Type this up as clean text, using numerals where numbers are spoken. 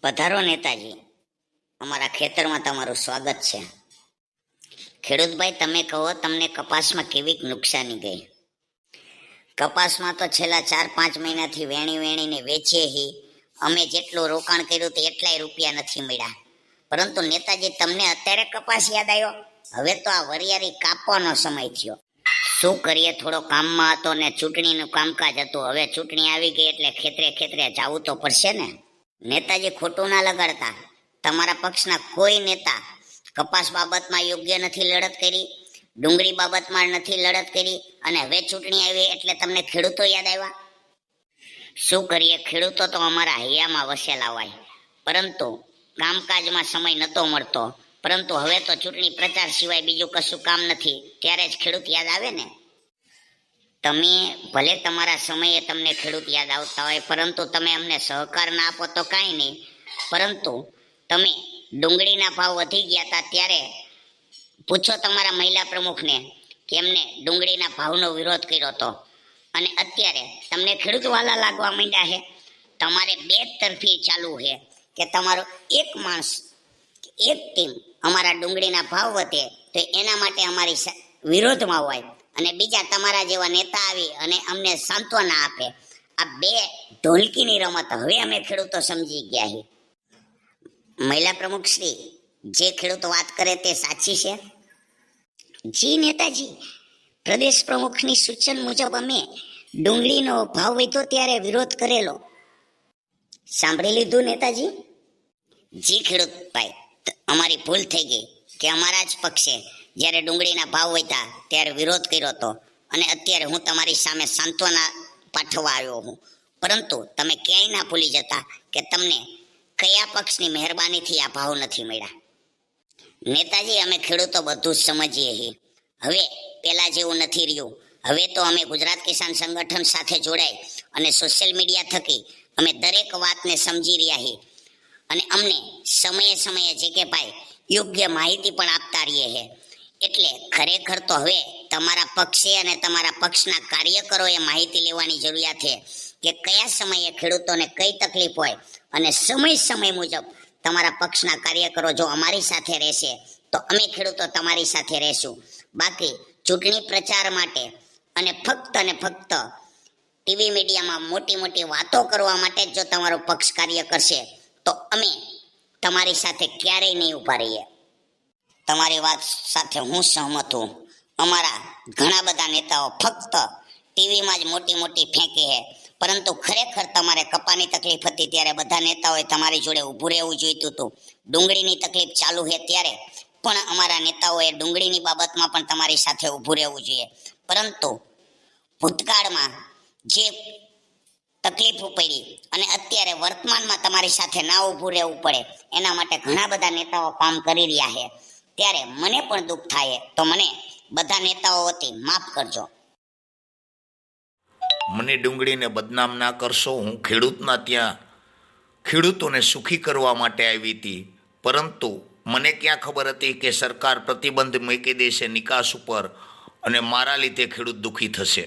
પધારો નેતાજી, અમારા ખેતરમાં તમારું સ્વાગત છે. ખેડૂતભાઈ, તમે કહો, તમને કપાસમાં કેવી નુકસાની ગઈ? કપાસમાં તો છેલ્લા 4-5 મહિનાથી વેણીને વેચીએ હી. અમે જેટલું રોકાણ કર્યું તે એટલાય રૂપિયા નથી મળ્યા. પરંતુ નેતાજી, તમને અત્યારે કપાસ યાદ આવ્યો? હવે તો આ વરિયાળી કાપવાનો સમય થયો. શું કરીએ, થોડો કામમાં હતો ને ચૂંટણીનું કામકાજ હતું. હવે ચૂંટણી આવી ગઈ એટલે ખેતરે જવું તો પડશે ને. નેતાજી, ખોટું ના લગાડતા. તમારા પક્ષના કોઈ નેતા કપાસ બાબતમાં યોગ્ય નથી લડત કરી, ડુંગળી બાબતમાં નથી લડત કરી, અને હવે ચૂંટણી આવી એટલે તમને ખેડૂતો યાદ આવ્યા. શું કરીએ, ખેડૂતો તો અમારા હૈયામાં વસેલા હોય, પરંતુ કામકાજમાં સમય નહોતો મળતો. પરંતુ હવે તો ચૂંટણી પ્રચાર સિવાય બીજું કશું કામ નથી, ત્યારે જ ખેડૂત યાદ આવે ને. તમે ભલે તમારા સમયે તમને ખેડૂત યાદ આવતા હોય, પરંતુ તમે અમને સહકાર ના આપો તો કાંઈ નહીં. પરંતુ તમે ડુંગળીના ભાવ વધી ગયા હતા ત્યારે પૂછો તમારા મહિલા પ્રમુખને કે એમને ડુંગળીના ભાવનો વિરોધ કર્યો હતો, અને અત્યારે તમને ખેડૂત વાલા લાગવા માંડ્યા છે. તમારે બે તરફી ચાલુ છે કે તમારો એક માણસ, એક ટીમ અમારા ડુંગળીના ભાવ વધે તો એના માટે અમારી વિરોધમાં હોય, અને બીજા તમારા જેવા નેતા આવી અને અમને સાંત્વના આપે. આ બે ઢોલકીની રમત હવે અમે ખેડૂતો સમજી ગયા છીએ. મહિલા પ્રમુખ શ્રી, જે ખેડૂતો વાત કરે તે સાચી છે? જી નેતાજી, પ્રદેશ પ્રમુખની સૂચન મુજબ અમે ડુંગળીનો ભાવ વધ્યો ત્યારે વિરોધ કરેલો. સાંભળી લીધું નેતાજી? જી ખેડૂતભાઈ, અમારી ભૂલ થઈ ગઈ કે અમારા જ પક્ષે જ્યારે ડુંગળીના ભાવ વધ્યા ત્યારે વિરોધ કર્યો હતો, અને અત્યારે હું તમારી સામે સાંત્વના પાઠવવા આવ્યો હું. પરંતુ તમે ક્યાંય ના ભૂલી જતા કે તમને કયા પક્ષની મહેરબાનીથી આ ભાવ નથી મળ્યા. નેતાજી, અમે ખેડૂતો બધું જ સમજીએ છીએ. હવે પેલા જેવું નથી રહ્યું. હવે તો અમે ગુજરાત કિસાન સંગઠન સાથે જોડાઈ અને સોશિયલ મીડિયા થકી અમે દરેક વાતને સમજી રહ્યા છીએ, અને અમને સમયે જે કે ભાઈ યોગ્ય માહિતી પણ આપતા રહીએ છે. એટલે ખરેખર તો હવે તમારા પક્ષે અને તમારા પક્ષના કાર્યકરોએ માહિતી લેવાની જરૂરિયાત છે કે કયા સમયે ખેડૂતોને કઈ તકલીફ હોય, અને સમય મુજબ તમારા પક્ષના કાર્યકરો જો અમારી સાથે રહેશે તો અમે ખેડૂતો તમારી સાથે રહેશું. બાકી ચૂંટણી પ્રચાર માટે અને ફક્ત ટીવી મીડિયામાં મોટી વાતો કરવા માટે જો તમારો પક્ષ કાર્ય કરશે તો અમે તમારી સાથે ક્યારેય નહીં ઊભા રહીએ. તમારી વાત સાથે હું સહમત છું. અમારા ઘણા બધા નેતાઓ ફક્ત ટીવીમાં જ મોટી ફેંકે છે, પરંતુ ખરેખર તમારે કપાની તકલીફ હતી ત્યારે બધા નેતાઓએ તમારી જોડે ઊભું રહેવું જોઈતું હતું. ડુંગળીની તકલીફ ચાલુ છે ત્યારે પણ અમારા નેતાઓએ ડુંગળીની બાબતમાં પણ તમારી સાથે ઊભું રહેવું જોઈએ. પરંતુ ભૂતકાળમાં જે તકલીફ પડી અને અત્યારે વર્તમાનમાં તમારી સાથે ના ઊભું રહેવું પડે, એના માટે ઘણા બધા નેતાઓ કામ કરી રહ્યા છે. ત્યારે મને પણ દુઃખ થાય તો મને બધા નેતાઓ વતી માફ કરજો. મને ડુંગળીને બદનામ ના કરશો. હું ખેડૂતના ત્યાં ખેડૂતોને સુખી કરવા માટે આવી હતી, પરંતુ મને ક્યાં ખબર હતી કે સરકાર પ્રતિબંધ મૂકી દેશે નિકાસ ઉપર, અને મારા લીધે ખેડૂત દુઃખી થશે.